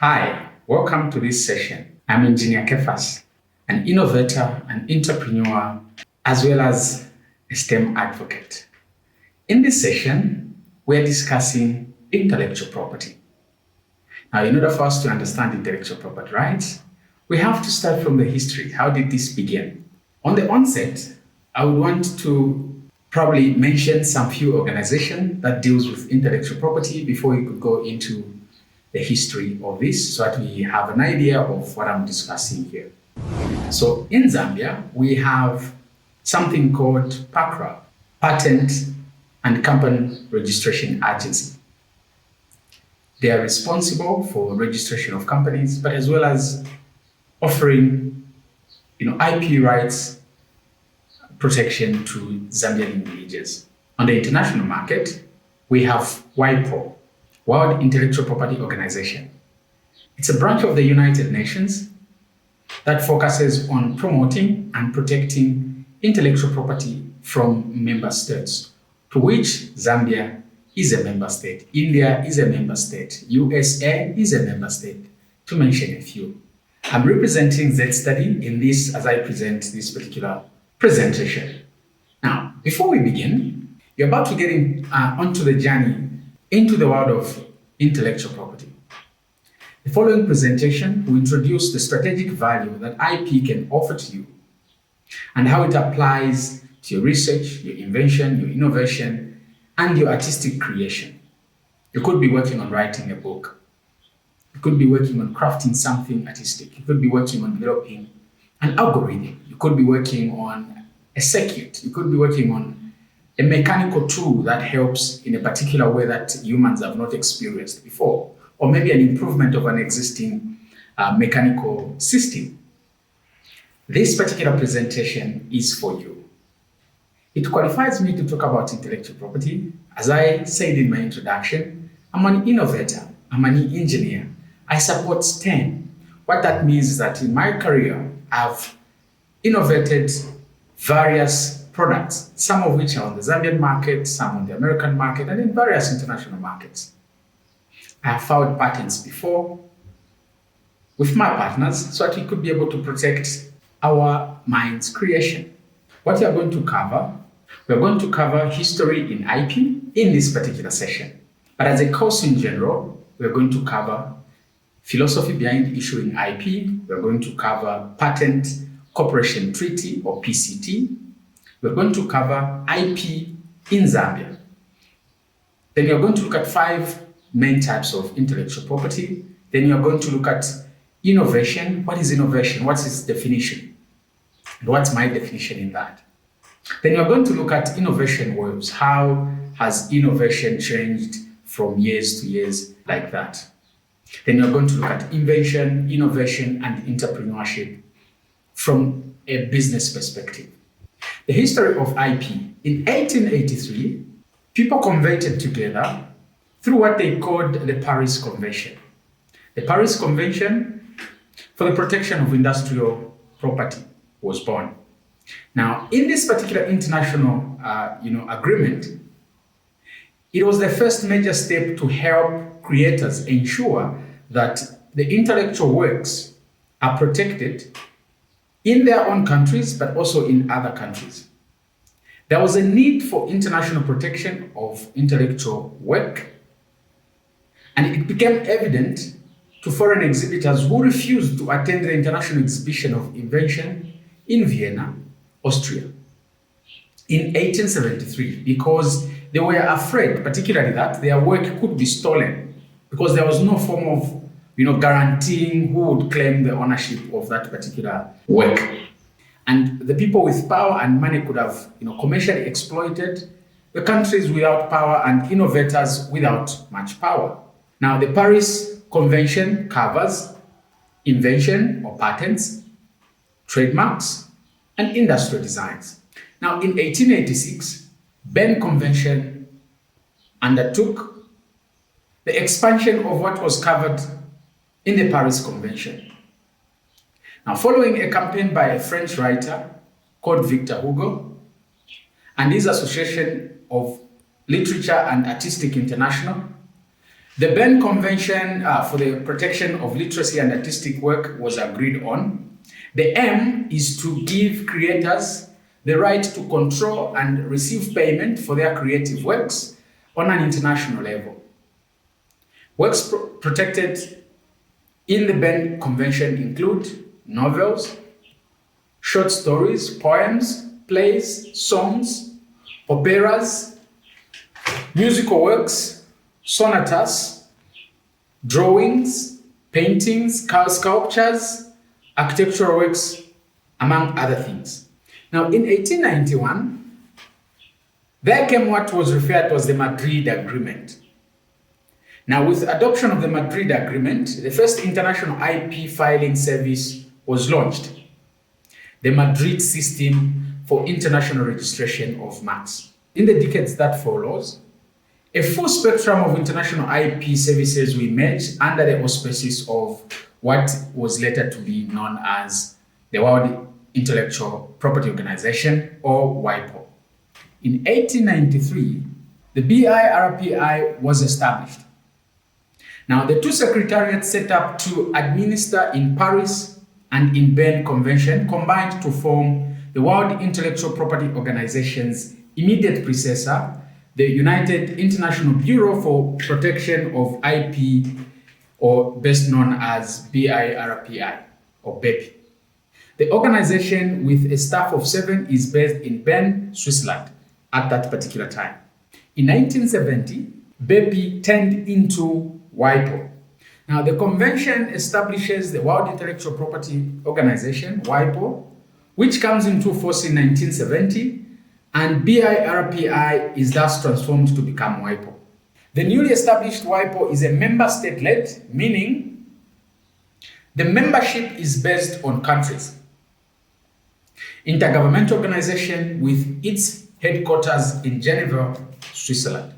Hi, welcome to this session. I'm Engineer Kefas, an innovator, an entrepreneur, as well as a STEM advocate. In this session, we're discussing intellectual property. Now, in order for us to understand intellectual property rights, we have to start from the history. How did this begin? On the onset, I would want to probably mention some few organizations that deals with intellectual property before we could go into the history of this so that we have an idea of what I'm discussing here. So in Zambia, we have something called PACRA, Patent and Company Registration Agency. They are responsible for registration of companies, but as well as offering IP rights protection to Zambian individuals. On the international market, we have WIPO, World Intellectual Property Organization. It's a branch of the United Nations that focuses on promoting and protecting intellectual property from member states, to which Zambia is a member state, India is a member state, USA is a member state, to mention a few. I'm representing Z-Study in this as I present this particular presentation. Now, before we begin, you're about to get onto the journey into the world of intellectual property. The following presentation will introduce the strategic value that IP can offer to you and how it applies to your research, your invention, your innovation, and your artistic creation. You could be working on writing a book. You could be working on crafting something artistic. You could be working on developing an algorithm. You could be working on a circuit. You could be working on a mechanical tool that helps in a particular way that humans have not experienced before, or maybe an improvement of an existing mechanical system. This particular presentation is for you. It qualifies me to talk about intellectual property. As I said in my introduction, I'm an innovator, I'm an engineer. I support STEM. What that means is that in my career, I've innovated various products, some of which are on the Zambian market, some on the American market, and in various international markets. I have filed patents before with my partners so that we could be able to protect our mind's creation. What we are going to cover, we're going to cover history in IP in this particular session. But as a course in general, we're going to cover philosophy behind issuing IP. We're going to cover Patent Cooperation Treaty or PCT. We're going to cover IP in Zambia. Then you're going to look at 5 main types of intellectual property. Then you're going to look at innovation. What is innovation? What's its definition? And what's my definition in that? Then you're going to look at innovation waves. How has innovation changed from years to years like that? Then you're going to look at invention, innovation, and entrepreneurship from a business perspective. The history of IP. In 1883, people convened together through what they called the Paris Convention. The Paris Convention for the protection of industrial property was born. Now, in this particular international agreement, it was the first major step to help creators ensure that the intellectual works are protected in their own countries, but also in other countries. There was a need for international protection of intellectual work, and it became evident to foreign exhibitors who refused to attend the International Exhibition of Invention in Vienna, Austria, in 1873, because they were afraid, particularly that their work could be stolen, because there was no form of guaranteeing who would claim the ownership of that particular work. And the people with power and money could have commercially exploited the countries without power and innovators without much power. Now, the Paris Convention covers invention or patents, trademarks, and industrial designs. Now, in 1886, Berne Convention undertook the expansion of what was covered in the Paris Convention. Now, following a campaign by a French writer called Victor Hugo and his Association of Literature and Artistic International, The Berne Convention for the Protection of Literacy and Artistic Work was agreed on. The aim is to give creators the right to control and receive payment for their creative works on an international level. Works protected in the Berne Convention include novels, short stories, poems, plays, songs, operas, musical works, sonatas, drawings, paintings, sculptures, architectural works, among other things. Now, in 1891, there came what was referred to as the Madrid Agreement. Now, with the adoption of the Madrid Agreement, the first international IP filing service was launched, the Madrid System for International Registration of Marks. In the decades that follows, a full spectrum of international IP services were emerged under the auspices of what was later to be known as the World Intellectual Property Organization, or WIPO. In 1893, the BIRPI was established. Now, the two secretariats set up to administer in Paris and in Berne Convention combined to form the World Intellectual Property Organization's immediate predecessor, the United International Bureau for Protection of IP, or best known as BIRPI, or BEPI. The organization, with a staff of 7, is based in Bern, Switzerland at that particular time. In 1970, BEPI turned into WIPO. Now, the convention establishes the World Intellectual Property Organization, WIPO, which comes into force in 1970, and BIRPI is thus transformed to become WIPO. The newly established WIPO is a member state-led, meaning the membership is based on countries. Intergovernmental organization with its headquarters in Geneva, Switzerland.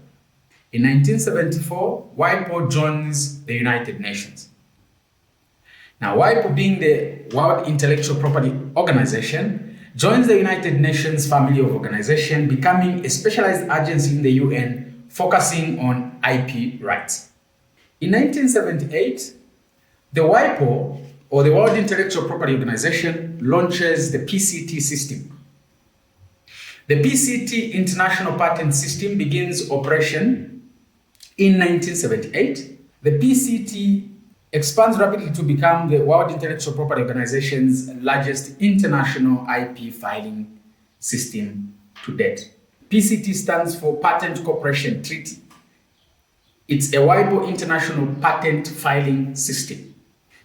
In 1974, WIPO joins the United Nations. Now, WIPO, being the World Intellectual Property Organization, joins the United Nations family of organizations, becoming a specialized agency in the UN focusing on IP rights. In 1978, the WIPO, or the World Intellectual Property Organization, launches the PCT system. The PCT International Patent System begins operation in 1978. The PCT expands rapidly to become the World Intellectual Property Organization's largest international IP filing system to date. PCT stands for Patent Cooperation Treaty. It's a WIPO international patent filing system.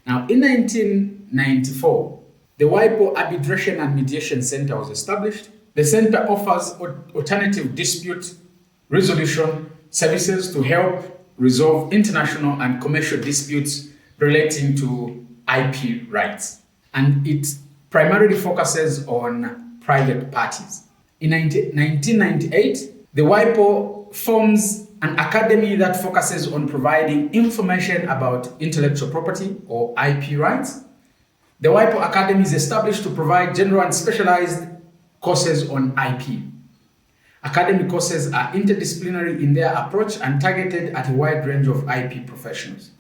Now, in 1994, the WIPO Arbitration and Mediation Center was established. The center offers alternative dispute resolution services to help resolve international and commercial disputes relating to IP rights. And it primarily focuses on private parties. In 1998, the WIPO forms an academy that focuses on providing information about intellectual property or IP rights. The WIPO Academy is established to provide general and specialized courses on IP. Academic courses are interdisciplinary in their approach and targeted at a wide range of IP professionals.